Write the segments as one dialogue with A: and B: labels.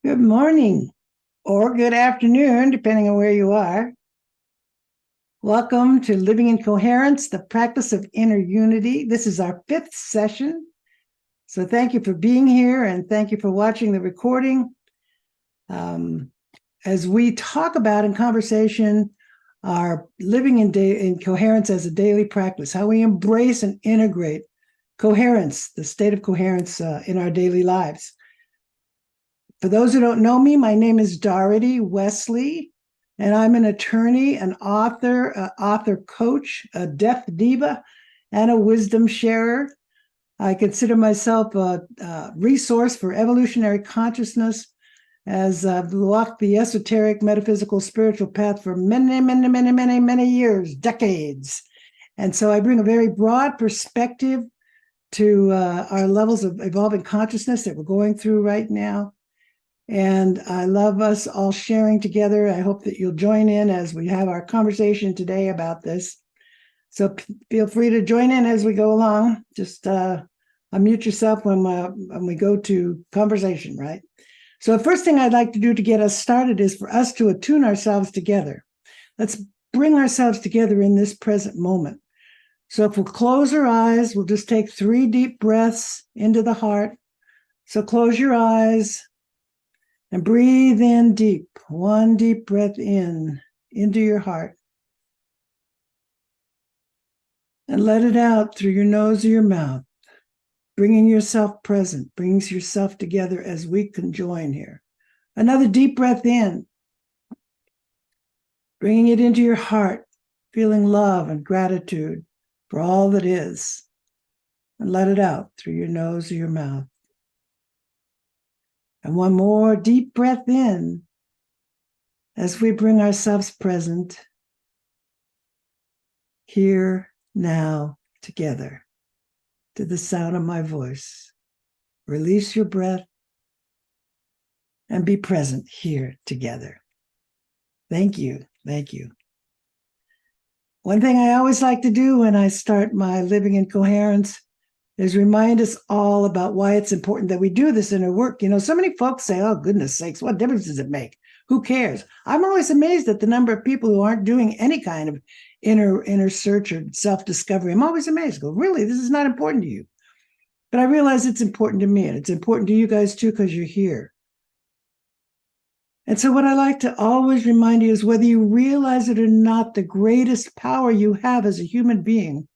A: Good morning or good afternoon, depending on where you are. Welcome to Living in Coherence, the practice of inner unity. This is our fifth session. So thank you for being here and thank you for watching the recording. As we talk about in conversation, our living in coherence as a daily practice, how we embrace and integrate coherence, the state of coherence in our daily lives. For those who don't know me, my name is Dorothy Wesley, and I'm an attorney, an author coach, a deaf diva, and a wisdom sharer. I consider myself a resource for evolutionary consciousness, as I've walked the esoteric, metaphysical, spiritual path for many years, decades. And so I bring a very broad perspective to our levels of evolving consciousness that we're going through right now. And I love us all sharing together. I hope that you'll join in as we have our conversation today about this. So feel free to join in as we go along. Just unmute yourself when we go to conversation, right? So the first thing I'd like to do to get us started is for us to attune ourselves together. Let's bring ourselves together in this present moment. So if we'll close our eyes, we'll just take 3 deep breaths into the heart. So close your eyes. And breathe in deep, 1 deep breath in, into your heart. And let it out through your nose or your mouth, bringing yourself present, bringing yourself together as we conjoin here. Another deep breath in, bringing it into your heart, feeling love and gratitude for all that is. And let it out through your nose or your mouth. And 1 more deep breath in as we bring ourselves present here, now, together, to the sound of my voice. Release your breath and be present here together. Thank you. Thank you. One thing I always like to do when I start my Living in Coherence is remind us all about why it's important that we do this inner work. You know, so many folks say, oh, goodness sakes, what difference does it make? Who cares? I'm always amazed at the number of people who aren't doing any kind of inner search or self-discovery. I'm always amazed. I go, really, this is not important to you. But I realize it's important to me, and it's important to you guys too, because you're here. And so what I like to always remind you is whether you realize it or not, the greatest power you have as a human being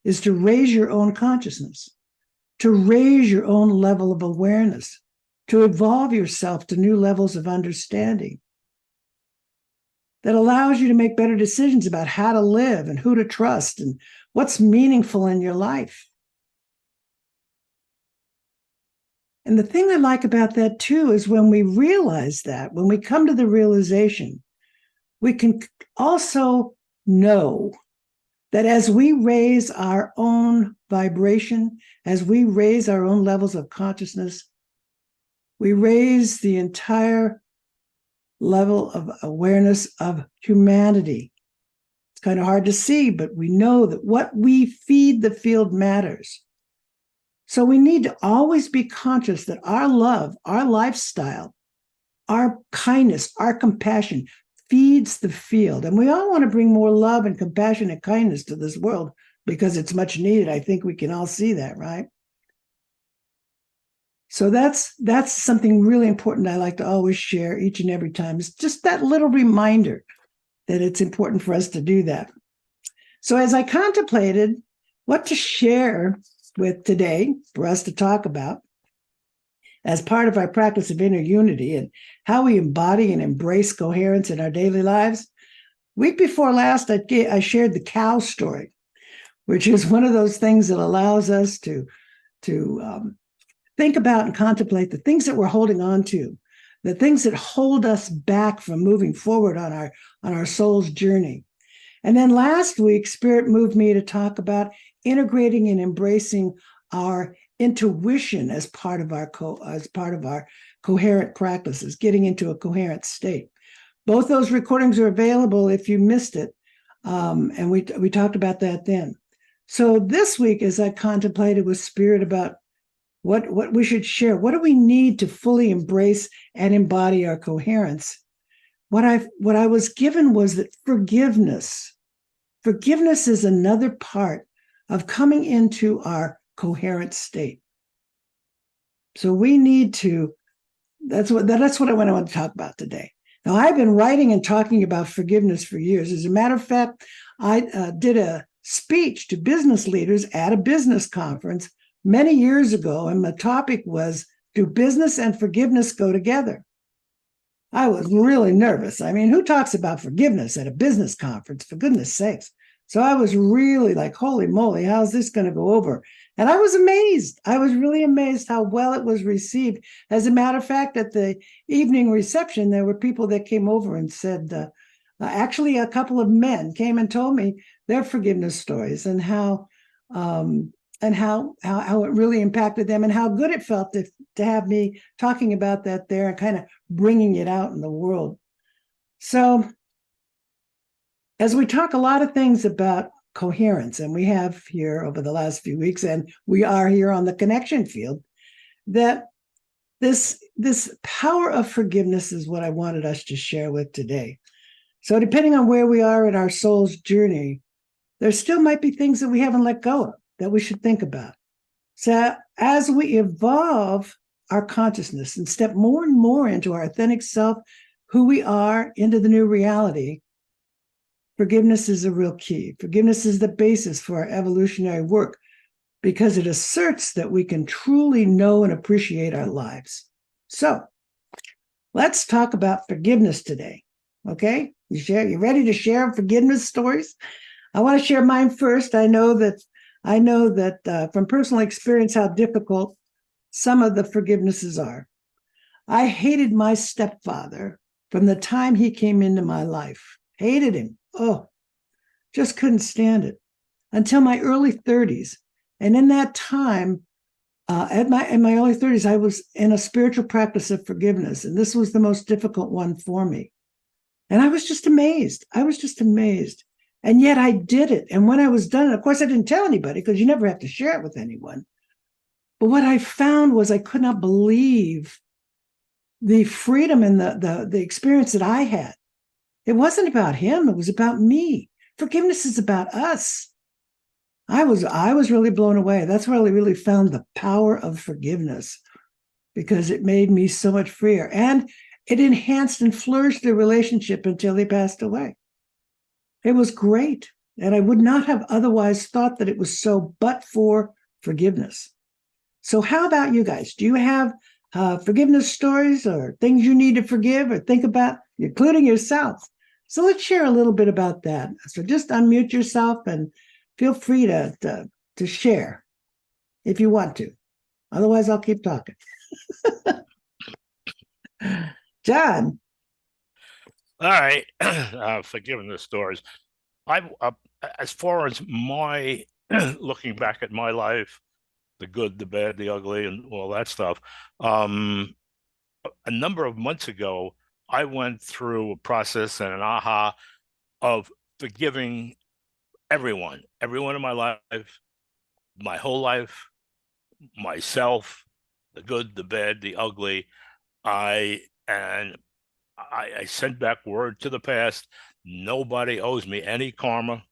A: is to raise your own consciousness, to raise your own level of awareness, to evolve yourself to new levels of understanding that allows you to make better decisions about how to live and who to trust and what's meaningful in your life. And the thing I like about that too is when we realize that, when we come to the realization, we can also know that as we raise our own vibration, as we raise our own levels of consciousness, we raise the entire level of awareness of humanity. It's kind of hard to see, but we know that what we feed the field matters. So we need to always be conscious that our love, our lifestyle, our kindness, our compassion feeds the field. And we all want to bring more love and compassion and kindness to this world because it's much needed. I think we can all see that, right? So that's something really important I like to always share each and every time. It's just that little reminder that it's important for us to do that. So as I contemplated what to share with today for us to talk about as part of our practice of inner unity and how we embody and embrace coherence in our daily lives. Week before last, I shared the cow story, which is one of those things that allows us to think about and contemplate the things that we're holding on to, the things that hold us back from moving forward on our soul's journey. And then last week, Spirit moved me to talk about integrating and embracing our intuition as part of our coherent practices, getting into a coherent state. Both those recordings are available if you missed it, and we talked about that then. So this week, as I contemplated with Spirit about what we should share. What do we need to fully embrace and embody our coherence? What I was given was that forgiveness is another part of coming into our coherent state. So we need to. That's what I want to talk about today. Now, I've been writing and talking about forgiveness for years. As a matter of fact, I did a speech to business leaders at a business conference many years ago, and the topic was, do business and forgiveness go together? I was really nervous. I mean, who talks about forgiveness at a business conference, for goodness sakes? So I was really like, holy moly, how's this going to go over? And I was amazed. I was really amazed how well it was received. As a matter of fact, at the evening reception, there were people that came over and said, actually, a couple of men came and told me their forgiveness stories um, and how it really impacted them and how good it felt to have me talking about that there and kind of bringing it out in the world. So, as we talk a lot of things about coherence, and we have here over the last few weeks, and we are here on the connection field, that this power of forgiveness is what I wanted us to share with today. So, depending on where we are in our soul's journey, there still might be things that we haven't let go of that we should think about. So, as we evolve our consciousness and step more and more into our authentic self, who we are, into the new reality, forgiveness is a real key. Forgiveness is the basis for our evolutionary work because it asserts that we can truly know and appreciate our lives. So, let's talk about forgiveness today. Okay? You ready to share forgiveness stories? I want to share mine first. I know that from personal experience how difficult some of the forgivenesses are. I hated my stepfather from the time he came into my life. Hated him. Oh, just couldn't stand it until my early 30s. And in that time, in my early 30s, I was in a spiritual practice of forgiveness, and this was the most difficult one for me. And I was just amazed. And yet I did it. And when I was done, of course, I didn't tell anybody because you never have to share it with anyone. But what I found was I could not believe the freedom and the experience that I had. It wasn't about him. It was about me. Forgiveness is about us. I was really blown away. That's where I really found the power of forgiveness because it made me so much freer. And it enhanced and flourished the relationship until he passed away. It was great. And I would not have otherwise thought that it was so, but for forgiveness. So, how about you guys? Do you have forgiveness stories or things you need to forgive or think about, including yourself? So, let's share a little bit about that. So, just unmute yourself and feel free to share if you want to. Otherwise, I'll keep talking. John.
B: All right. Forgiveness stories. As far as my looking back at my life, the good, the bad, the ugly, and all that stuff. A number of months ago, I went through a process and an aha of forgiving everyone in my life, my whole life, myself, the good, the bad, the ugly. I and I sent back word to the past. Nobody owes me any karma.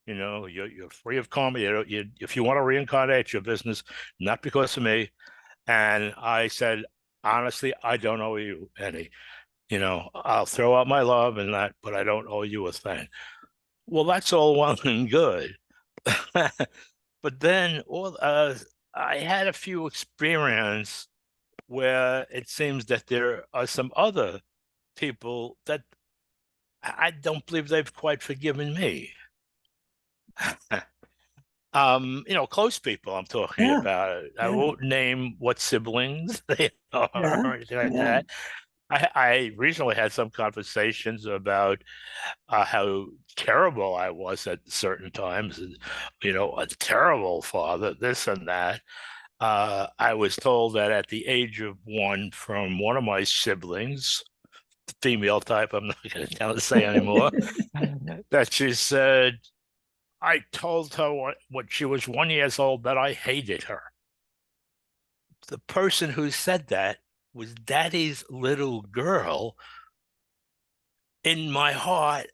B: You're free of karma. If you want to reincarnate, it's your business, not because of me. And I said, honestly, I don't owe you any. I'll throw out my love and that, but I don't owe you a thing. Well, that's all well and good. But then I had a few experience where it seems that there are some other people that I don't believe they've quite forgiven me. Close people I'm talking
A: Yeah,
B: about. I
A: yeah,
B: won't name what siblings they are
A: yeah,
B: or anything like
A: yeah.
B: that. I recently had some conversations about how terrible I was at certain times, and a terrible father, this and that. I was told that at the age of one from one of my siblings, female type, I'm not going to say anymore, that she said, I told her when she was 1 year old that I hated her. the person who said that was Daddy's little girl in my heart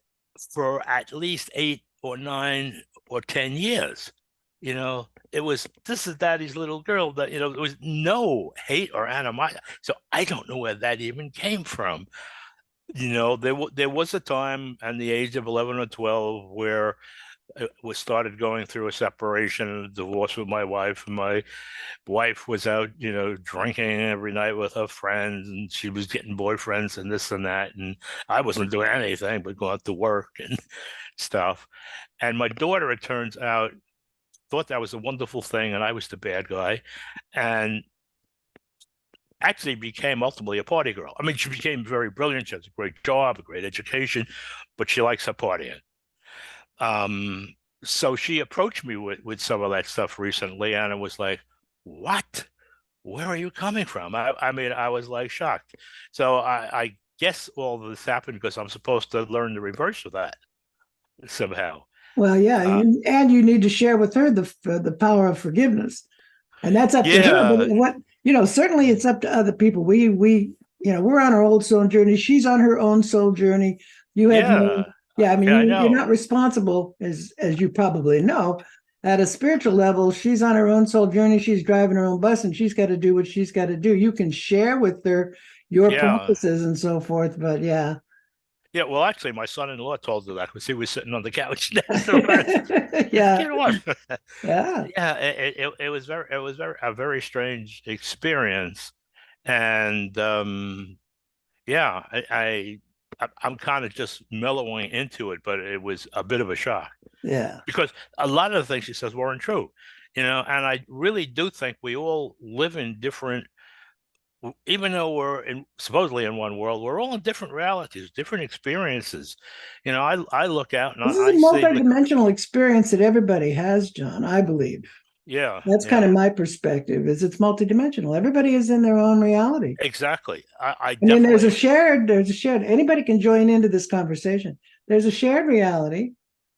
B: for at least 8 or 9 or 10 years. This is Daddy's little girl. That there was no hate or animosity. So I don't know where that even came from. There was a time at the age of 11 or 12 where we started going through a separation and a divorce with my wife. And my wife was out, drinking every night with her friends, and she was getting boyfriends and this and that. And I wasn't doing anything but going to work and stuff. And my daughter, it turns out, thought that was a wonderful thing, and I was the bad guy. And actually became ultimately a party girl. I mean, she became very brilliant. She has a great job, a great education, but she likes her partying. So she approached me with some of that stuff recently, and it was like, what? Where are you coming from? I mean, I was like shocked. So I guess all of this happened because I'm supposed to learn the reverse of that somehow.
A: Well, yeah,
B: Uh,
A: and you need to share with her the power of forgiveness, and that's up to her.
B: yeah,
A: But certainly it's up to other people. We're on our old soul journey. She's on her own soul journey. You have no,
B: yeah,
A: yeah. I mean,
B: yeah, I
A: you're not
B: know.
A: responsible, as you probably know. At a spiritual level, she's on her own soul journey. She's driving her own bus, and she's got to do what she's got to do. You can share with her your
B: Yeah,
A: practices and so forth, but yeah,
B: yeah. Well, actually, my son-in-law told her that because he was sitting on the couch next to her.
A: yeah,
B: Get on.
A: yeah,
B: Yeah, it was very a very strange experience, and yeah, I'm kind of just mellowing into it, but it was a bit of a shock
A: yeah.
B: because a lot of the things she says weren't true, and I really do think we all live in different, even though we're supposedly in one world, we're all in different realities, different experiences. I look out and
A: This is a
B: I see the
A: multidimensional experience that everybody has, John, I believe.
B: yeah,
A: That's kind of
B: yeah,
A: my perspective, is it's multidimensional. Everybody is in their own reality.
B: exactly. I
A: I mean,
B: definitely
A: anybody can join into this conversation. There's a shared reality,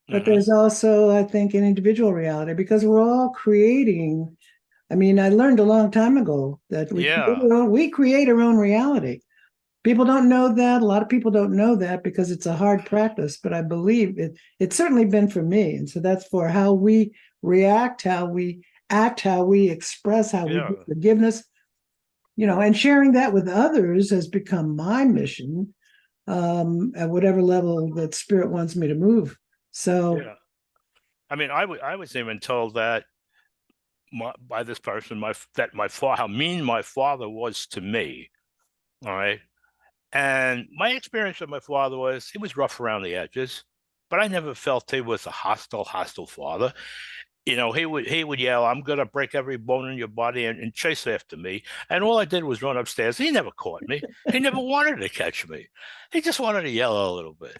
A: but
B: hmm
A: there's also, I think, an individual reality because we're all creating. I mean, I learned a long time ago that
B: yeah,
A: we create our own reality. People don't know that. A lot of people don't know that because it's a hard practice, but I believe it's certainly been for me. And so that's for how we react, how we act, how we express, how we
B: yeah,
A: give forgiveness, and sharing that with others has become my mission, at whatever level that spirit wants me to move. So
B: yeah. I mean, I was even told that by this person that my father how mean my father was to me. All right, and my experience with my father was he was rough around the edges, but I never felt he was a hostile father. He would yell, "I'm gonna break every bone in your body," and chase after me. And all I did was run upstairs. He never caught me. He never wanted to catch me. He just wanted to yell a little bit.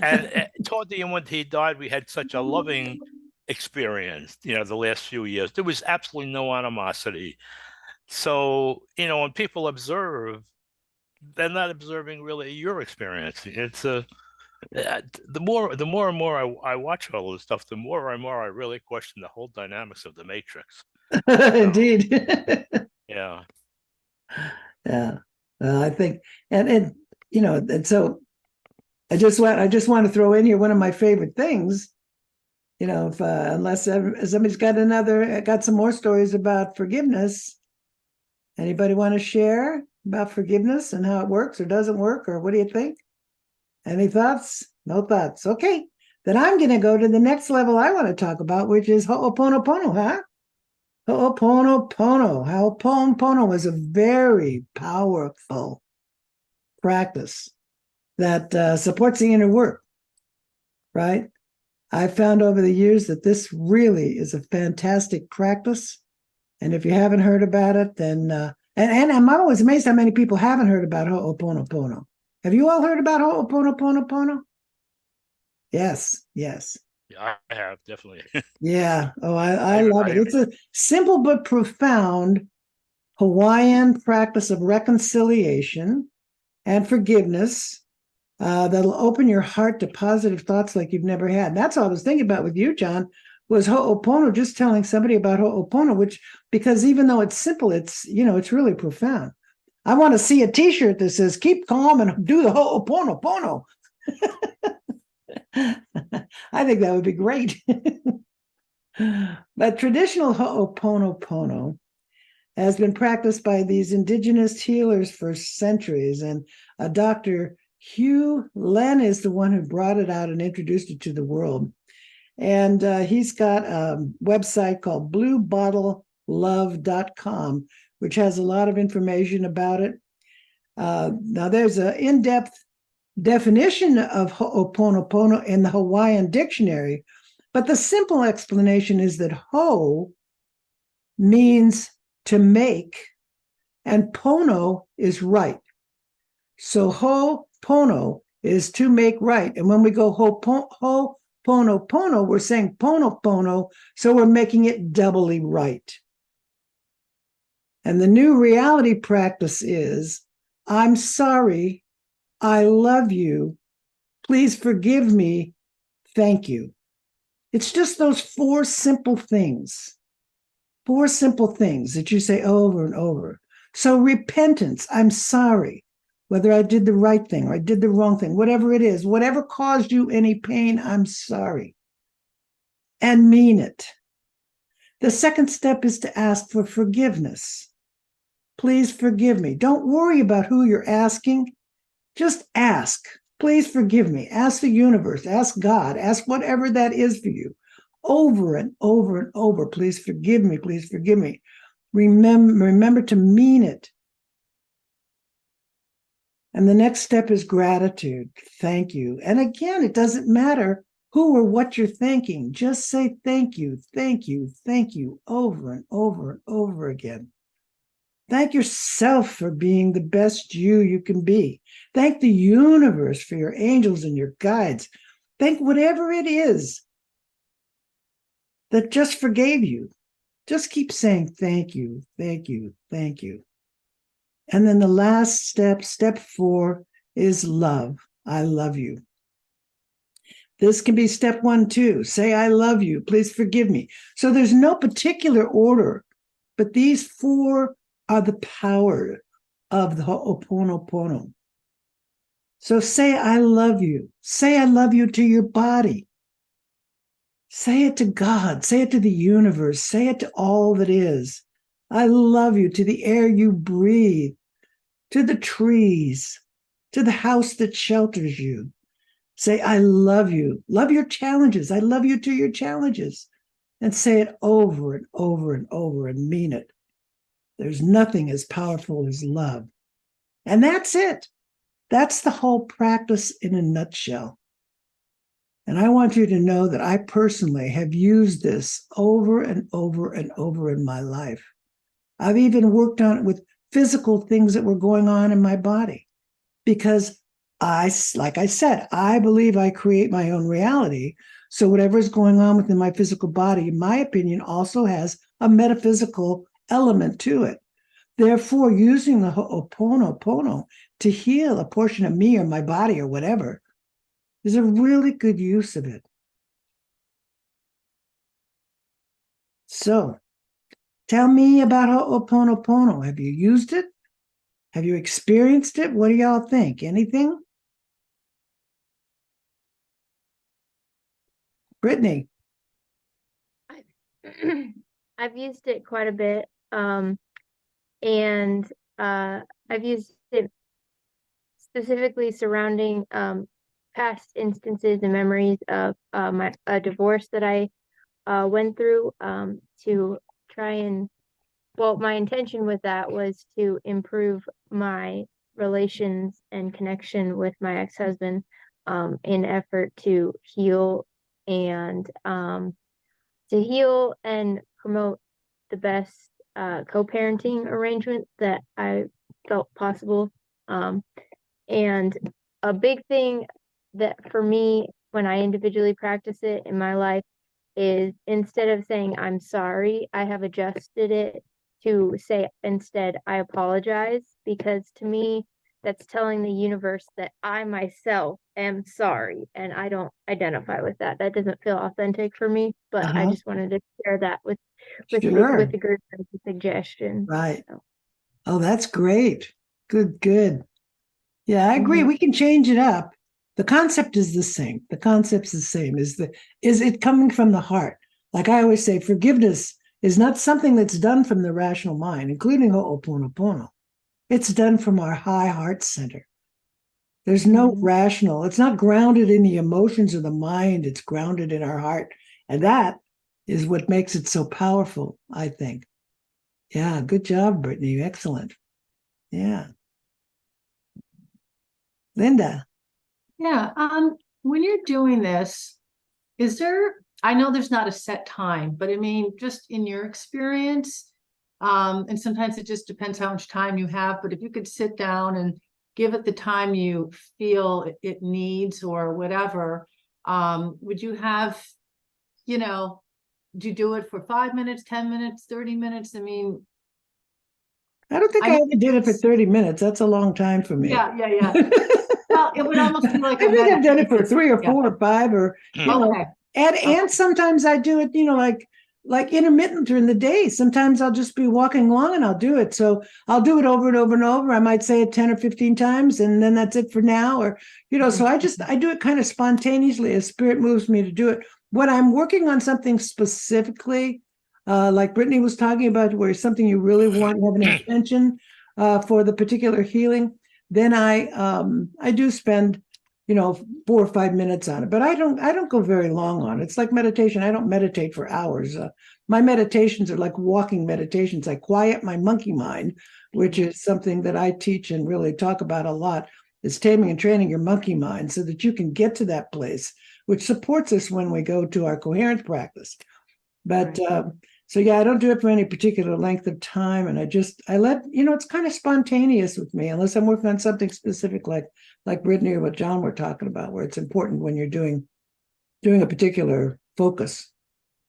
B: And toward the end, when he died, we had such a loving experience. The last few years, there was absolutely no animosity. So, when people observe, they're not observing really your experience. It's the more and more I watch all this stuff, the more and more I really question the whole dynamics of the Matrix. So,
A: indeed.
B: yeah,
A: Yeah. I think and and so I just want to throw in here one of my favorite things. If unless somebody's got some more stories about forgiveness. Anybody want to share about forgiveness and how it works or doesn't work, or what do you think? Any thoughts? No thoughts. Okay. Then I'm going to go to the next level I want to talk about, which is Ho'oponopono, huh? Ho'oponopono. Ho'oponopono was a very powerful practice that supports the inner work, right? I found over the years that this really is a fantastic practice. And if you haven't heard about it, then and I'm always amazed how many people haven't heard about Ho'oponopono. Have you all heard about Ho'oponopono? Yes, yes.
B: yeah, I have definitely.
A: Yeah. Oh, I
B: I even
A: love
B: I
A: it.
B: even
A: It's a simple but profound Hawaiian practice of reconciliation and forgiveness that'll open your heart to positive thoughts like you've never had. And that's what I was thinking about with you, John. was Ho'opono, just telling somebody about Ho'opono, which, because even though it's simple, it's, it's really profound. I want to see a t-shirt that says, keep calm and do the Ho'oponopono. I think that would be great. But traditional Ho'oponopono has been practiced by these indigenous healers for centuries. And Dr. Hugh Len is the one who brought it out and introduced it to the world. And he's got a website called bluebottlelove.com, which has a lot of information about it. Now, there's an in-depth definition of Ho'oponopono in the Hawaiian dictionary, but the simple explanation is that Ho means to make, and Pono is right. So Ho'opono is to make right. And when we go Ho'oponopono, we're saying Pono, so we're making it doubly right. And the new reality practice is, I'm sorry, I love you, please forgive me, thank you. It's just those four simple things that you say over and over. So repentance, I'm sorry, whether I did the right thing or I did the wrong thing, whatever it is, whatever caused you any pain, I'm sorry. And mean it. The second step is to ask for forgiveness. Please forgive me. Don't worry about who you're asking. Just ask. Please forgive me. Ask the universe. Ask God. Ask whatever that is for you. Over and over and over. Please forgive me. Please forgive me. Remember to mean it. And the next step is gratitude. Thank you. And again, it doesn't matter who or what you're thanking. Just say thank you, thank you, thank you over and over and over again. Thank yourself for being the best you can be. Thank the universe for your angels and your guides. Thank whatever it is that just forgave you. Just keep saying thank you, thank you, thank you. And then the last step, step 4, is love. I love you. This can be step 1 too. Say, I love you. Please forgive me. So there's no particular order, but these 4 are the power of the Ho'oponopono. So say, I love you. Say, I love you to your body. Say it to God. Say it to the universe. Say it to all that is. I love you to the air you breathe, to the trees, to the house that shelters you. Say, I love you. Love your challenges. I love you to your challenges. And say it over and over and over and mean it. There's nothing as powerful as love. And that's it. That's the whole practice in a nutshell. And I want you to know that I personally have used this over and over and over in my life. I've even worked on it with physical things that were going on in my body because like I said, I believe I create my own reality. So whatever is going on within my physical body, in my opinion, also has a metaphysical element to it. Therefore, using the Ho'oponopono to heal a portion of me or my body or whatever is a really good use of it. So, tell me about Ho'oponopono. Have you used it? Have you experienced it? What do y'all think? Anything? Brittany?
C: I've used it quite a bit. And I've used it specifically surrounding past instances and memories of a divorce that I went through to try and, well, my intention with that was to improve my relations and connection with my ex-husband in effort to heal and promote the best co-parenting arrangement that I felt possible. And a big thing that for me, when I individually practice it in my life, is instead of saying I'm sorry, I have adjusted it to say instead I apologize, because to me that's telling the universe that I myself am sorry, and I don't identify with that. That doesn't feel authentic for me, but I
A: Uh-huh.
C: just wanted to share that with
A: Sure.
C: the group as a suggestion.
A: Right.
C: So,
A: Oh, that's great. Good, good. Yeah, I agree.
C: mhm.
A: We can change it up. The concept is the same. The concept's the same. Is it coming from the heart? Like I always say, forgiveness is not something that's done from the rational mind, including Ho'oponopono. It's done from our high heart center. There's no
C: Mhm.
A: rational. It's not grounded in the emotions of the mind. It's grounded in our heart. And that is what makes it so powerful, I think. Yeah, good job, Brittany. Excellent. Yeah. Linda.
D: Yeah. When you're doing this, is there, I know there's not a set time, but I mean, just in your experience, and sometimes it just depends how much time you have, but if you could sit down and give it the time you feel it needs or whatever, would you have, you know, do you do it for 5 minutes, 10 minutes, 30 minutes? I mean,
A: I don't think
D: I
A: I
D: know
A: ever did it for 30 minutes. That's a long time for me.
D: yeah. Well, it would almost be like
A: I
D: a
A: think I've done it for
D: meditation.
A: 3 or
D: Yeah.
A: 4 or 5 or
D: Okay.
A: and sometimes I do it, like intermittent during the day. Sometimes I'll just be walking along and I'll do it. So I'll do it over and over and over. I might say it 10 or 15 times and then that's it for now. Or, so I do it kind of spontaneously as spirit moves me to do it. When I'm working on something specifically, like Brittany was talking about, where something you really want, you have an intention for the particular healing, then I do spend 4 or 5 minutes on it, but I don't go very long on it. It's like meditation. I don't meditate for hours. My meditations are like walking meditations. I quiet my monkey mind, which is something that I teach and really talk about a lot. It's taming and training your monkey mind so that you can get to that place, which supports us when we go to our coherence practice. But
D: Right.
A: so yeah, I don't do it for any particular length of time, and I let it's kind of spontaneous with me, unless I'm working on something specific, like Brittany or what John were talking about, where it's important when you're doing a particular focus.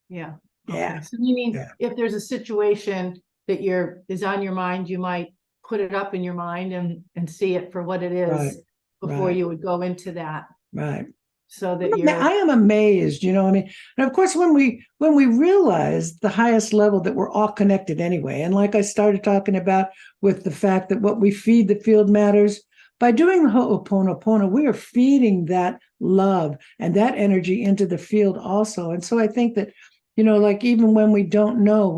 D: Yeah.
A: Yeah,
D: Okay. So you mean
A: yeah.
D: if there's a situation that is on your mind, you might put it up in your mind and see it for what it
A: Right,
D: is before
A: right,
D: you would go into that,
A: right.
D: so that
A: I am amazed, I mean, and of course, when we realize the highest level that we're all connected anyway, and like I started talking about with the fact that what we feed the field matters, by doing the Ho'oponopono, we are feeding that love and that energy into the field also. And so I think that, like even when we don't know,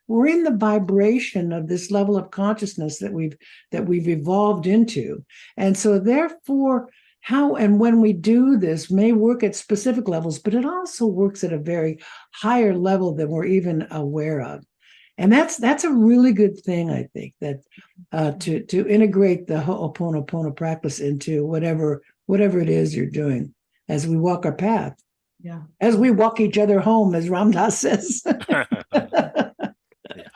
A: we're in the vibration of this level of consciousness that we've evolved into. And so therefore, how and when we do this may work at specific levels, but it also works at a very higher level than we're even aware of. And that's a really good thing, I think, that to integrate the Ho'oponopono practice into whatever it is you're doing as we walk our path,
D: yeah.
A: as we walk each other home, as Ram Dass says.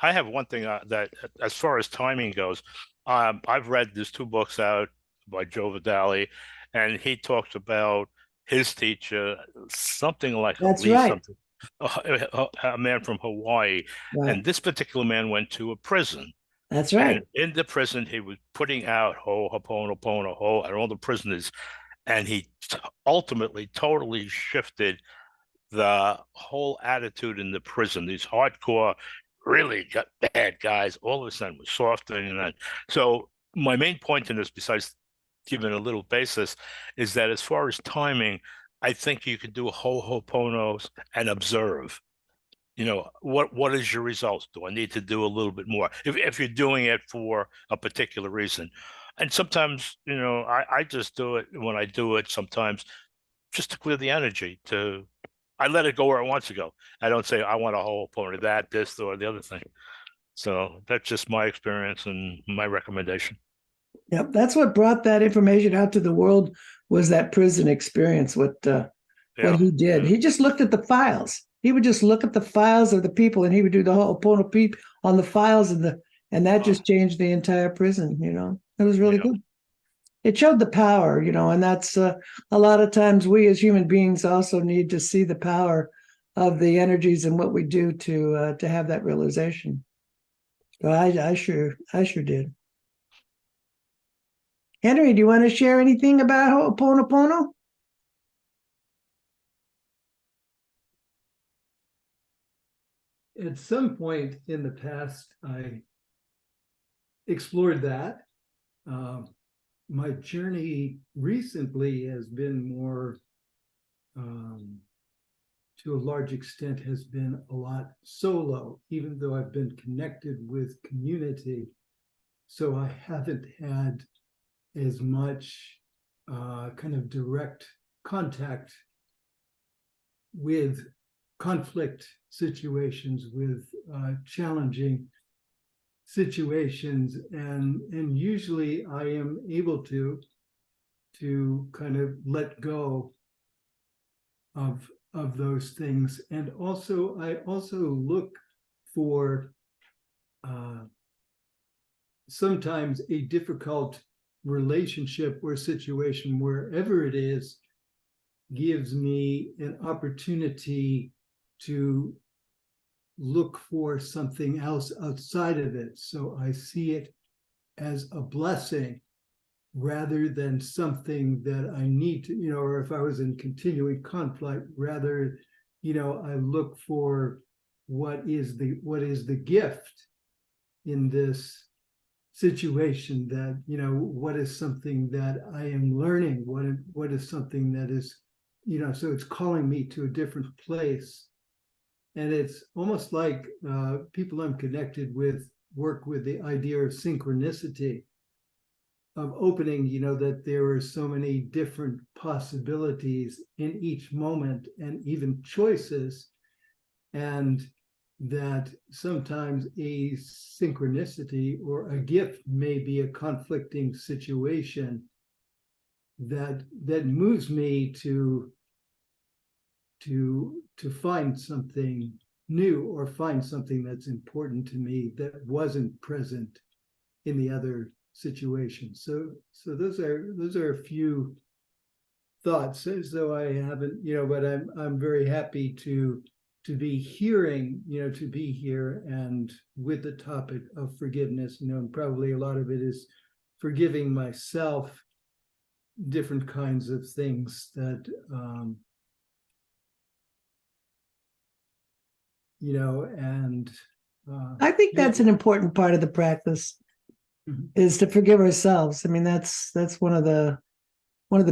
B: I have one thing that, as far as timing goes, I've read these 2 books out by Joe Vidali, and he talks about his teacher, something like
A: That's
B: Lee,
A: right.
B: something, a man from Hawaii,
A: Right.
B: and this particular man went to a prison,
A: That's
B: and
A: right.
B: in the prison he was putting out Ho'oponopono, ho, and all the prisoners, and he ultimately totally shifted the whole attitude in the prison. These hardcore, really got bad guys, all of a sudden was softening. And that. So my main point in this, besides giving a little basis, is that as far as timing, I think you can do a ho'oponos and observe. What is your results? Do I need to do a little bit more if you're doing it for a particular reason? And sometimes, I just do it when I do it sometimes just to clear the energy. I let it go where it wants to go. I don't say I want a whole point of that, this, or the other thing. So that's just my experience and my recommendation.
A: Yep, that's what brought that information out to the world, was that prison experience. What
B: Yeah.
A: he did, he just looked at the files. He would just look at the files of the people, and he would do the whole Pono peep on the files and that just changed the entire prison. It was really
B: Yeah.
A: good. It showed the power, and that's a lot of times we as human beings also need to see the power of the energies and what we do to have that realization. So I sure did. Henry, do you want to share anything about Ho'oponopono?
E: At some point in the past, I explored that. My journey recently has been more, to a large extent, has been a lot solo, even though I've been connected with community. So I haven't had as much kind of direct contact with conflict situations, with challenging situations, and usually I am able to kind of let go of those things. And also I also look for sometimes a difficult relationship or situation, wherever it is, gives me an opportunity to look for something else outside of it. So I see it as a blessing rather than something that I need to, or if I was in continuing conflict, rather, I look for what is the gift in this situation, that, what is something that I am learning, what is something that is, so it's calling me to a different place. And it's almost like people I'm connected with work with the idea of synchronicity, of opening, that there are so many different possibilities in each moment and even choices. And that sometimes a synchronicity or a gift may be a conflicting situation that moves me to find something new, or find something that's important to me that wasn't present in the other situation. So those are a few thoughts, as though I haven't, but I'm very happy to be hearing, to be here and with the topic of forgiveness, and probably a lot of it is forgiving myself different kinds of things that and
A: I think that's an important part of the practice, is to forgive ourselves. I mean, that's one of the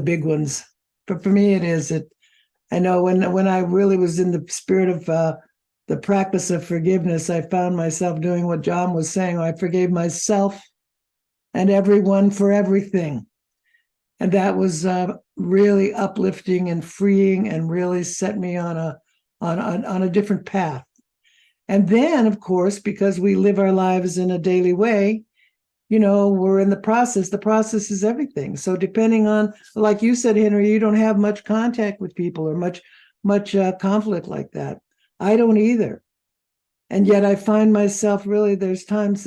A: big ones. But for me, it is it. I know when I really was in the spirit of the practice of forgiveness, I found myself doing what John was saying. I forgave myself and everyone for everything, and that was really uplifting and freeing, and really set me on a different path. And then, of course, because we live our lives in a daily way, we're in the process. The process is everything. So depending on, like you said, Henry, you don't have much contact with people or much conflict like that. I don't either. And yet I find myself really, there's times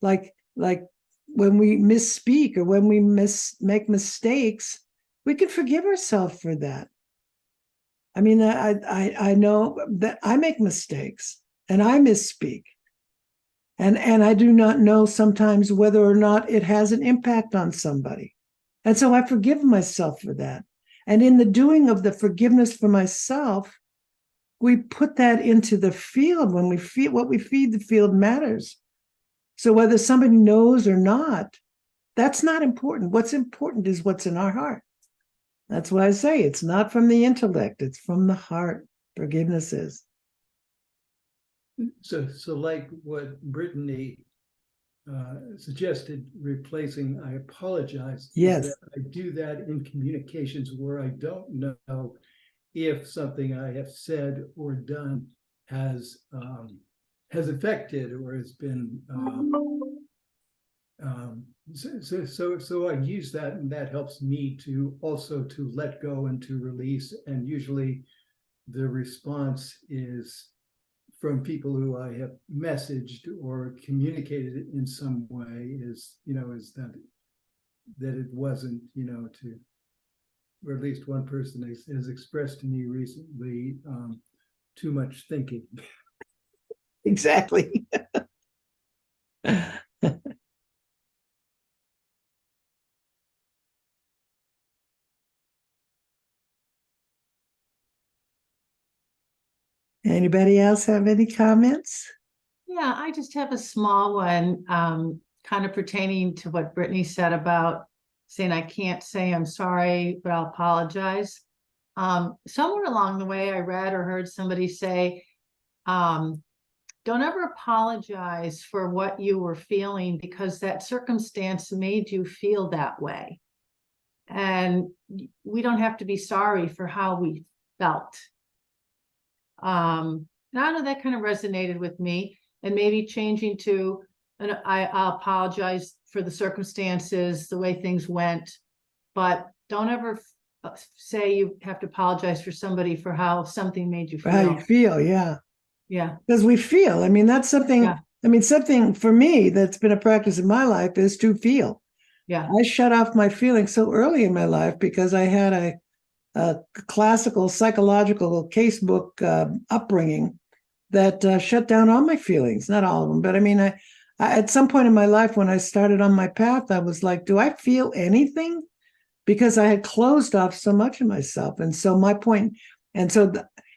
A: like when we misspeak or when we make mistakes, we can forgive ourselves for that. I mean, I know that I make mistakes and I misspeak. And I do not know sometimes whether or not it has an impact on somebody. And so I forgive myself for that. And in the doing of the forgiveness for myself, we put that into the field. When we feed, what we feed the field matters. So whether somebody knows or not, that's not important. What's important is what's in our heart. That's why I say it's not from the intellect, it's from the heart. Forgiveness is.
E: So like what Brittany suggested, replacing I apologize.
A: Yes.
E: That I do that in communications where I don't know if something I have said or done has affected or has been so I use that, and that helps me to also to let go and to release. And usually the response is from people who I have messaged or communicated it in some way, is that it wasn't, or at least one person has expressed to me recently, too much thinking.
A: Exactly. Anybody else have any comments?
D: Yeah, I just have a small one, kind of pertaining to what Brittany said about saying, I can't say I'm sorry, but I'll apologize. Somewhere along the way, I read or heard somebody say, don't ever apologize for what you were feeling because that circumstance made you feel that way. And we don't have to be sorry for how we felt. And I know that kind of resonated with me, and maybe changing to, and I'll apologize for the circumstances, the way things went, but don't ever say you have to apologize for somebody for how something made you
A: For how you
D: feel.
A: feel, yeah.
D: Yeah,
A: Because we feel. I mean, that's something,
D: Yeah.
A: I mean, something for me that's been a practice in my life is to feel.
D: yeah,
A: I shut off my feelings so early in my life because I had a classical psychological casebook upbringing that shut down all my feelings. Not all of them, but I mean, I at some point in my life when I started on my path, I was like, do I feel anything? Because I had closed off so much of myself. And so my point, and so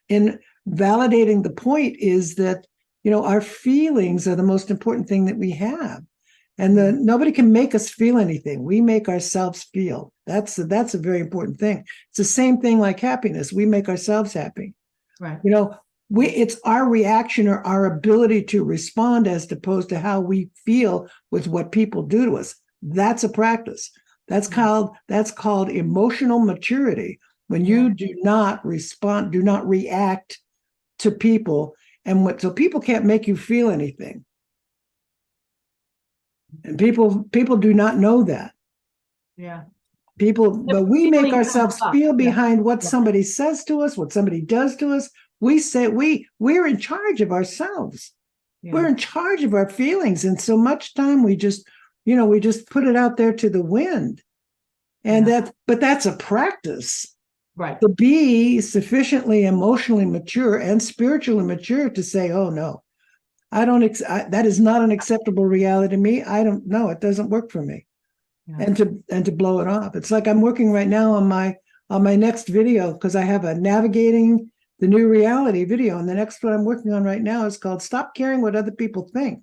A: in validating the point is that, you know, our feelings are the most important thing that we have. And nobody can make us feel anything. We make ourselves feel. That's a very important thing. It's the same thing like happiness. We make ourselves happy.
D: right.
A: You know, it's our reaction or our ability to respond as opposed to how we feel with what people do to us. That's a practice. That's called emotional maturity. When you do not respond, do not react to people, and so people can't make you feel anything. And people do not know that.
D: Yeah,
A: But we make
D: feeling
A: ourselves
D: comes up.
A: feel
D: Yeah.
A: behind what
D: Yeah.
A: somebody says to us, what somebody does to us. We say we're in charge of ourselves. We're
D: Yeah,
A: in charge of our feelings. And so much time we just put it out there to the wind. And but that's a practice
D: right.
A: to be sufficiently emotionally mature and spiritually mature to say, oh no, that is not an acceptable reality to me. I don't know. It doesn't work for me.
D: Yeah.
A: And to blow it off. It's like I'm working right now on my next video because I have a navigating the new reality video. And the next one I'm working on right now is called Stop Caring What Other People Think,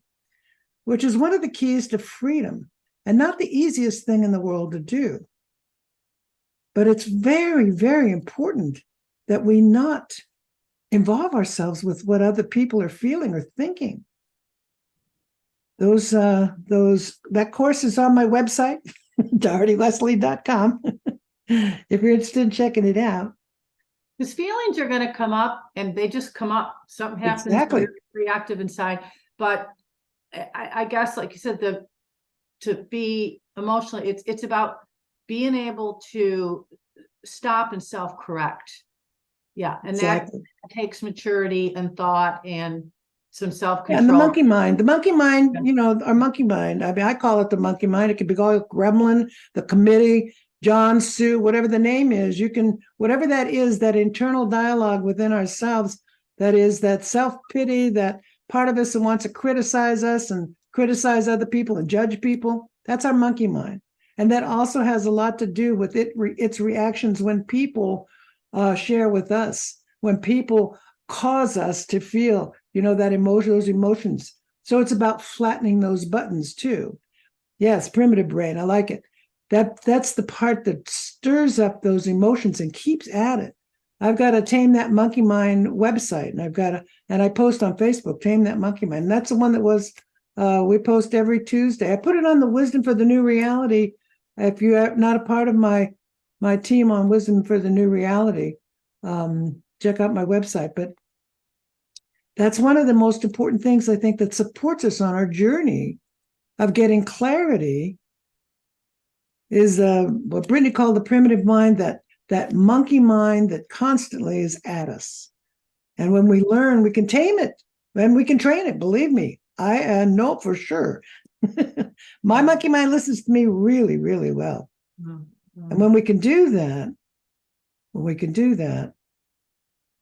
A: which is one of the keys to freedom and not the easiest thing in the world to do. But it's very, very important that we not involve ourselves with what other people are feeling or thinking. That course is on my website, DohertyLeslie.com, if you're interested in checking it out.
D: Because feelings are going to come up, and they just come up. Something happens,
A: Exactly.
D: you're reactive inside. But I guess, like you said, to be emotionally, it's about being able to stop and self-correct. Yeah, and
A: Exactly.
D: that takes maturity and thought and some self-control.
A: And the monkey mind, our monkey mind. I mean, I call it the monkey mind. It could be called Gremlin, the committee, John, Sue, whatever the name is. You can, whatever that is, that internal dialogue within ourselves, that is that self-pity, that part of us that wants to criticize us and criticize other people and judge people. That's our monkey mind. And that also has a lot to do with its reactions when people share with us, when people cause us to feel, those emotions. So it's about flattening those buttons too. Yes, primitive brain. I like it. That's the part that stirs up those emotions and keeps at it. I've got a Tame That Monkey Mind website, and I post on Facebook, Tame That Monkey Mind. And that's the one that was, we post every Tuesday. I put it on the Wisdom for the New Reality. If you're not a part of my team on Wisdom for the New Reality, check out my website. But that's one of the most important things I think that supports us on our journey of getting clarity is what Brittany called the primitive mind, that monkey mind that constantly is at us. And when we learn, we can tame it and we can train it. Believe me, I know for sure. My monkey mind listens to me really, really well. And when we can do that,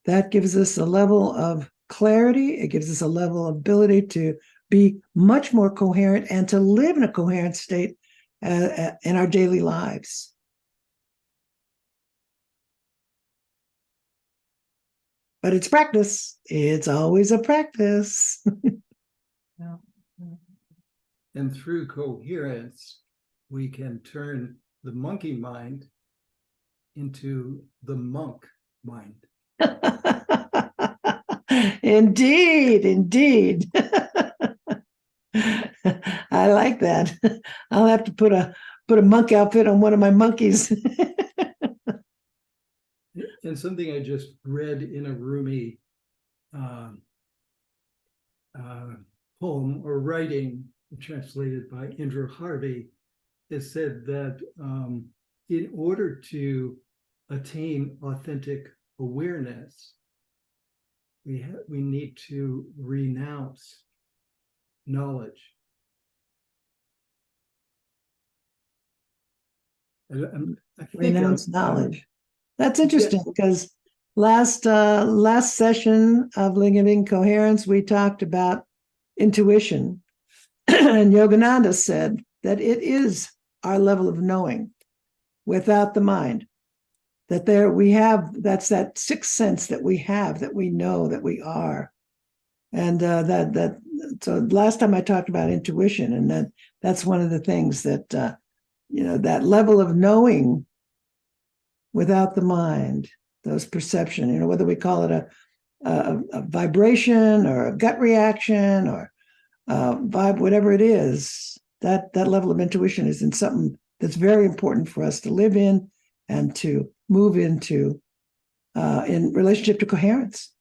A: that gives us a level of clarity. It gives us a level of ability to be much more coherent and to live in a coherent state in our daily lives. But it's practice. It's always a practice.
E: And through coherence, we can turn the monkey mind into the monk mind.
A: Indeed, indeed. I like that. I'll have to put a monk outfit on one of my monkeys.
E: And something I just read in a Rumi poem or writing translated by Indra Harvey, it said that in order to attain authentic awareness, we need to renounce knowledge. I think
A: Renounce knowledge. That's
E: Yeah.
A: interesting because last session of Living Coherence, we talked about intuition. And Yogananda said that it is our level of knowing without the mind. That that's that sixth sense that we have, that we know that we are. And so last time I talked about intuition, and that's one of the things that that level of knowing without the mind, those perception, whether we call it a vibration or a gut reaction or vibe, whatever it is, that level of intuition is in something that's very important for us to live in and to move into in relationship to coherence.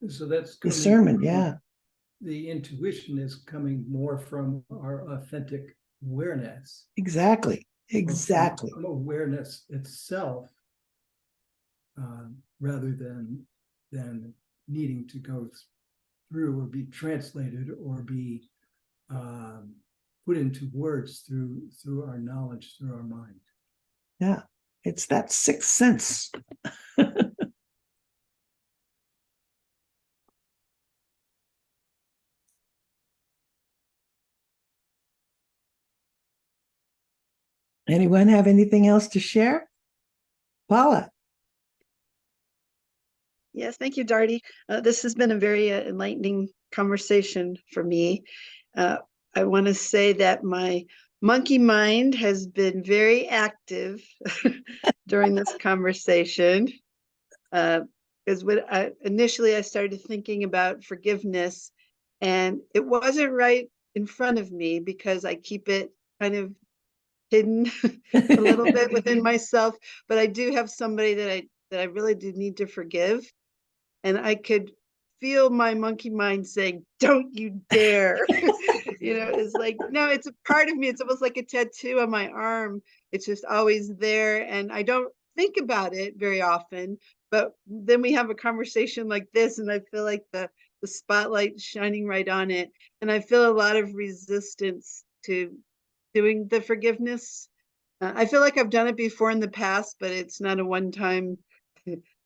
E: So that's
A: Discernment, yeah.
E: The intuition is coming more from our authentic awareness.
A: Exactly.
E: From awareness itself, rather than needing to go through or be translated or be put into words through our knowledge, through our mind.
A: Yeah, it's that sixth sense. Anyone have anything else to share? Paula.
F: Yes, thank you, Darty. This has been a very enlightening conversation for me. I want to say that my monkey mind has been very active during this conversation. Because initially I started thinking about forgiveness, and it wasn't right in front of me because I keep it kind of hidden a little bit within myself. But I do have somebody that I really do need to forgive. And I could feel my monkey mind saying, "Don't you dare." It's like, no, it's a part of me. It's almost like a tattoo on my arm. It's just always there. And I don't think about it very often. But then we have a conversation like this, and I feel like the spotlight shining right on it. And I feel a lot of resistance to doing the forgiveness. I feel like I've done it before in the past, but it's not a one-time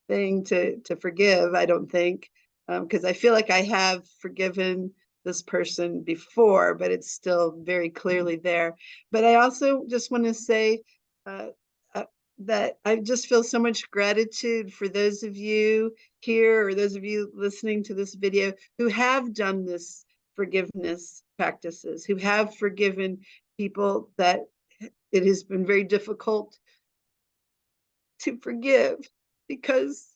F: thing to forgive, I don't think, because I feel like I have forgiven this person before, but it's still very clearly there. But I also just want to say that I just feel so much gratitude for those of you here or those of you listening to this video who have done this forgiveness practices, who have forgiven people that it has been very difficult to forgive, because,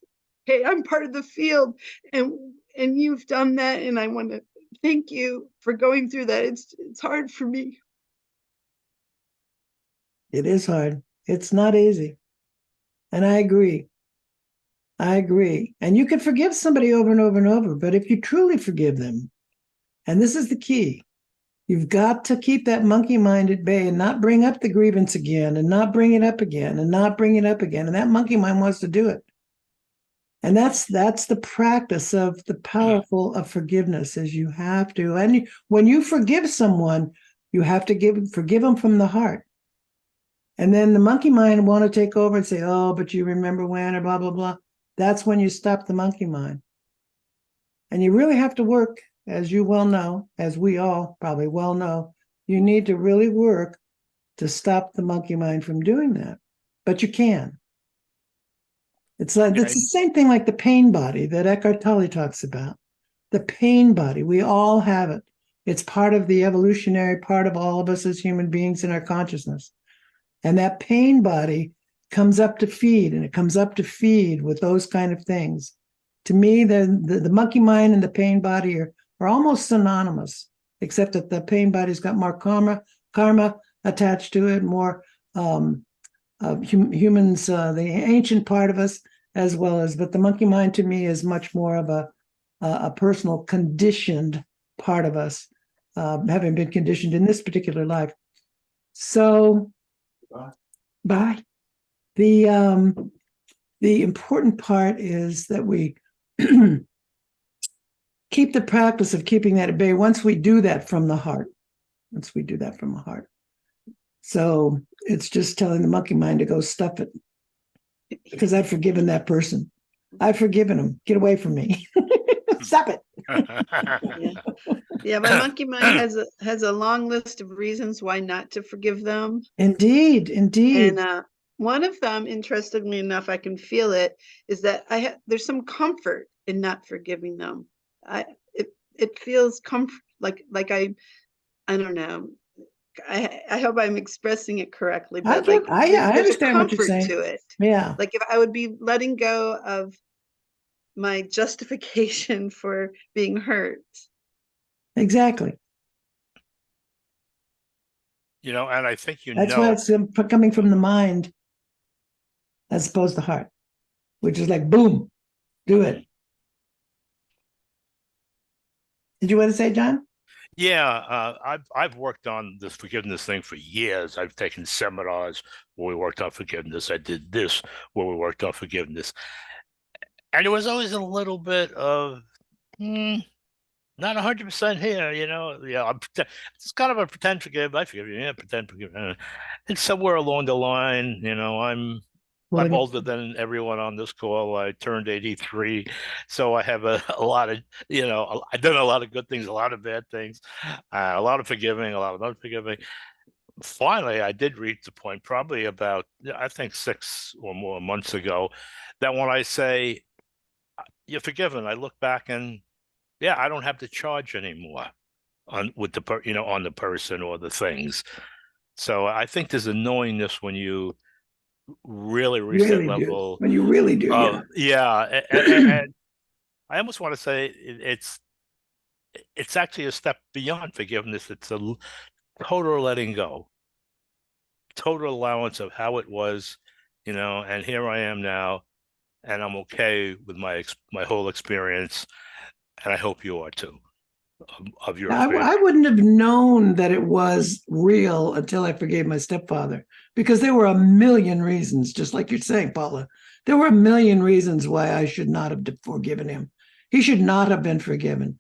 F: hey, I'm part of the field, and you've done that, and I want to thank you for going through that. It's hard for me.
A: It is hard. It's not easy. And I agree. And you can forgive somebody over and over and over, but if you truly forgive them, and this is the key, you've got to keep that monkey mind at bay and not bring up the grievance again and not bring it up again and not bring it up again. And that monkey mind wants to do it. And that's the practice of the powerful of forgiveness, is you have to. And when you forgive someone, you have to forgive them from the heart. And then the monkey mind want to take over and say, "Oh, but you remember when," or blah, blah, blah. That's when you stop the monkey mind. And you really have to work, as you well know, as we all probably well know, you need to really work to stop the monkey mind from doing that. But you can. It's like it's the same thing like the pain body that Eckhart Tolle talks about. The pain body, we all have it. It's part of the evolutionary part of all of us as human beings in our consciousness. And that pain body comes up to feed, and it comes up to feed with those kind of things. To me, the monkey mind and the pain body are almost synonymous, except that the pain body's got more karma attached to it, more humans, the ancient part of us, as well as, but the monkey mind to me is much more of a personal conditioned part of us, having been conditioned in this particular life. So, bye. The important part is that we keep the practice of keeping that at bay once we do that from the heart. So it's just telling the monkey mind to go stuff it, because I've forgiven that person. I've forgiven him. Get away from me. Stop it.
F: Yeah, my monkey mind has a long list of reasons why not to forgive them.
A: Indeed.
F: And one of them, interestingly enough, I can feel it, is that there's some comfort in not forgiving them. It feels comfort, like I don't know. I hope I'm expressing it correctly, but
A: I understand what you're saying.
F: To it.
A: Yeah.
F: Like if I would be letting go of my justification for being hurt.
A: Exactly.
B: And I think
A: that's why it's coming from the mind as opposed to heart, which is like, boom, do it. Did you want to say, John?
B: Yeah, I've worked on this forgiveness thing for years. I've taken seminars where we worked on forgiveness. I did this where we worked on forgiveness. And there was always a little bit of not 100% here, Yeah, it's kind of a pretend forgive. I forgive you, yeah, pretend forgive. And somewhere along the line, I'm older than everyone on this call. I turned 83, so I have a lot of, I've done a lot of good things, a lot of bad things, a lot of forgiving, a lot of unforgiving. Finally, I did reach the point, probably about, I think 6 or more months ago, that when I say you're forgiven, I look back and yeah, I don't have to charge anymore on the person or the things. So I think there's a knowingness when you really reach that level.
A: When you really do,
B: yeah. And I almost want to say it's actually a step beyond forgiveness. It's a total letting go, total allowance of how it was, and here I am now, and I'm okay with my whole experience, and I hope you are too. Of your
A: I wouldn't have known that it was real until I forgave my stepfather, because there were a million reasons, just like you're saying, Paula. There were a million reasons why I should not have forgiven him. He should not have been forgiven.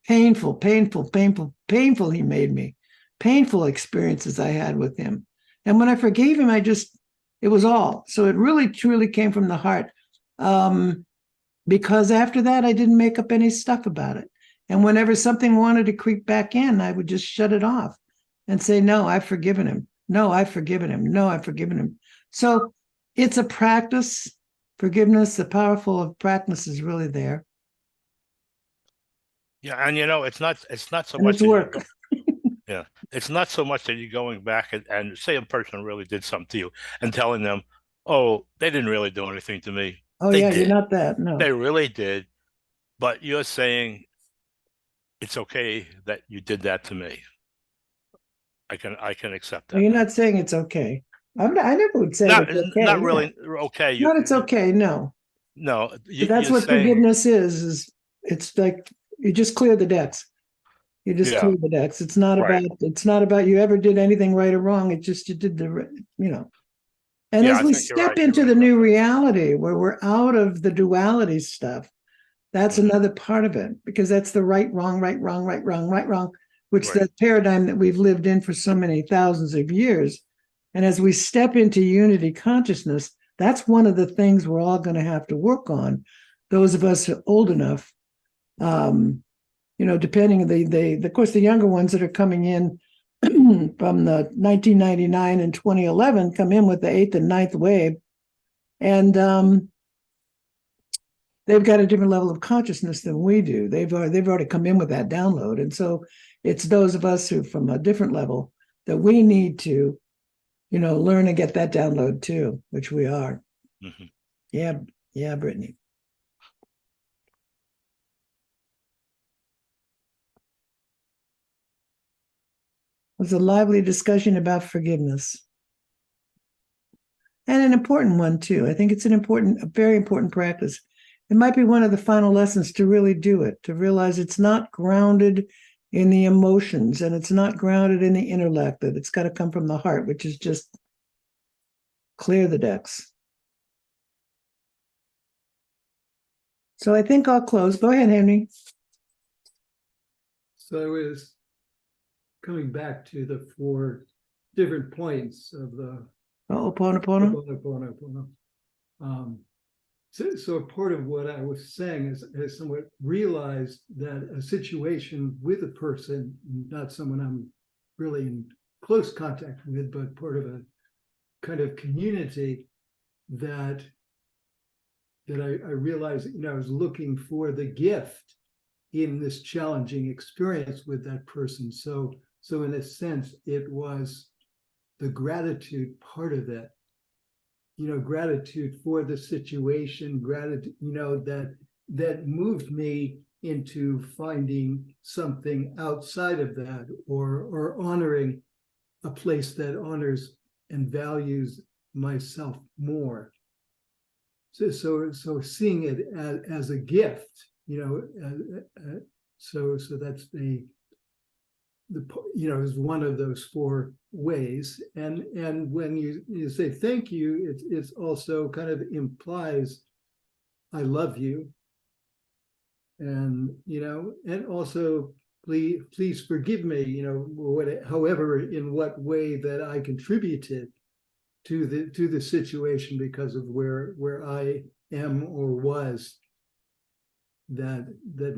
A: Painful he made me. Painful experiences I had with him. And when I forgave him, it was all. So it really, truly came from the heart. Because after that, I didn't make up any stuff about it. And whenever something wanted to creep back in, I would just shut it off and say, no, I've forgiven him. No, I've forgiven him. No, I've forgiven him. So it's a practice. Forgiveness, the powerful of practice is really there.
B: Yeah, and it's not so
A: and
B: much
A: it's work.
B: Yeah, it's not so much that you're going back and say a person really did something to you and telling them, oh, they didn't really do anything to me.
A: Oh,
B: they
A: yeah,
B: did.
A: You're not that. No,
B: they really did. But you're saying it's okay that you did that to me. I can accept that.
A: Well, you're not saying it's okay. I never would say it's okay.
B: Not really okay.
A: It's okay. No.
B: No,
A: that's what forgiveness is. It's like you just clear the decks. You just clear the decks. It's not about you ever did anything right or wrong. It's just you did And as we step into the new reality where we're out of the duality stuff, that's another part of it, because that's the right, wrong, which the paradigm that we've lived in for so many thousands of years. And as we step into unity consciousness, that's one of the things we're all going to have to work on. Those of us old enough, depending, of course, the younger ones that are coming in from the 1999 and 2011 come in with the 8th and 9th wave. And they've got a different level of consciousness than we do. They've already come in with that download. And so it's those of us who from a different level that we need to, learn and get that download too, which we are.
B: Mhm.
A: Yeah. Yeah, Brittany. It was a lively discussion about forgiveness. And an important one too. I think it's a very important practice. It might be one of the final lessons to really do it, to realize it's not grounded in the emotions and it's not grounded in the intellect, that it's got to come from the heart, which is just clear the decks. So I think I'll close. Go ahead, Henry.
E: So I was coming back to the 4 different points of the
A: Ho'oponopono.
E: Ho'oponopono. So part of what I was saying is I somewhat realized that a situation with a person, not someone I'm really in close contact with, but part of a kind of community, that I realized, I was looking for the gift in this challenging experience with that person. So in a sense, it was the gratitude part of it. Gratitude for the situation, gratitude, that moved me into finding something outside of that, or honoring a place that honors and values myself more. So seeing it as a gift, so that's the is one of those 4 ways. And when you say thank you, it's also kind of implies I love you, and and also please forgive me, however, in what way that I contributed to the situation because of where I am or was that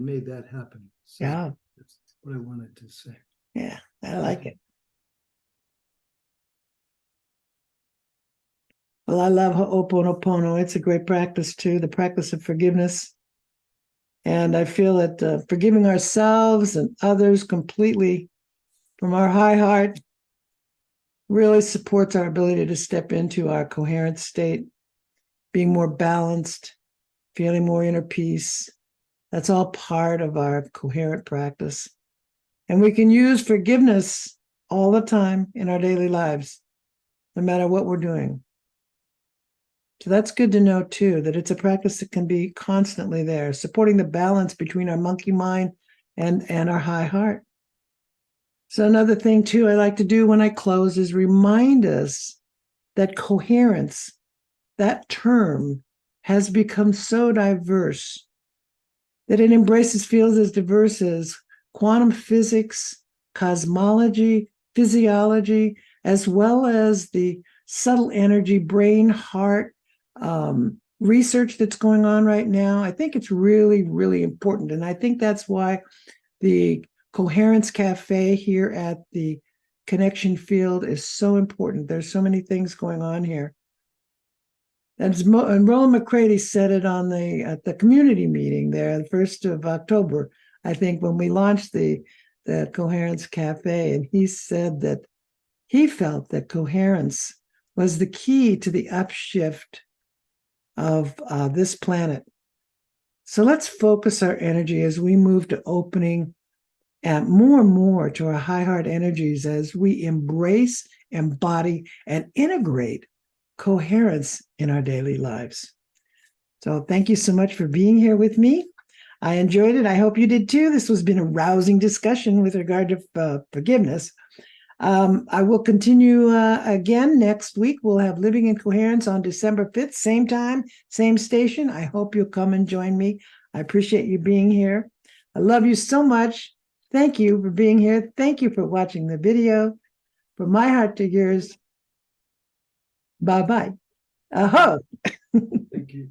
E: made that happen. So
A: Yeah.
E: that's what I wanted to say.
A: Yeah, I like it. Well, I love Ho'oponopono. It's a great practice too, the practice of forgiveness. And I feel that forgiving ourselves and others completely from our high heart really supports our ability to step into our coherent state, being more balanced, feeling more inner peace. That's all part of our coherent practice. And we can use forgiveness all the time in our daily lives, no matter what we're doing. So that's good to know too, that it's a practice that can be constantly there, supporting the balance between our monkey mind and our high heart. So another thing too I like to do when I close is remind us that coherence, that term, has become so diverse that it embraces fields as diverse as quantum physics, cosmology, physiology, as well as the subtle energy, brain, heart, research that's going on right now. I think it's really, really important. And I think that's why the Coherence Cafe here at the Connection Field is so important. There's so many things going on here. And Roland McCready said it at the community meeting there, the 1st of October, I think, when we launched the Coherence Cafe. And he said that he felt that coherence was the key to the upshift of this planet. So let's focus our energy as we move to opening more and more to our high heart energies as we embrace, embody, and integrate coherence in our daily lives. So thank you so much for being here with me. I enjoyed it. I hope you did too. This has been a rousing discussion with regard to forgiveness. I will continue again next week. We'll have Living in Coherence on December 5th, same time, same station. I hope you'll come and join me. I appreciate you being here. I love you so much. Thank you for being here. Thank you for watching the video. From my heart to yours, bye-bye. Aho.
E: Thank you.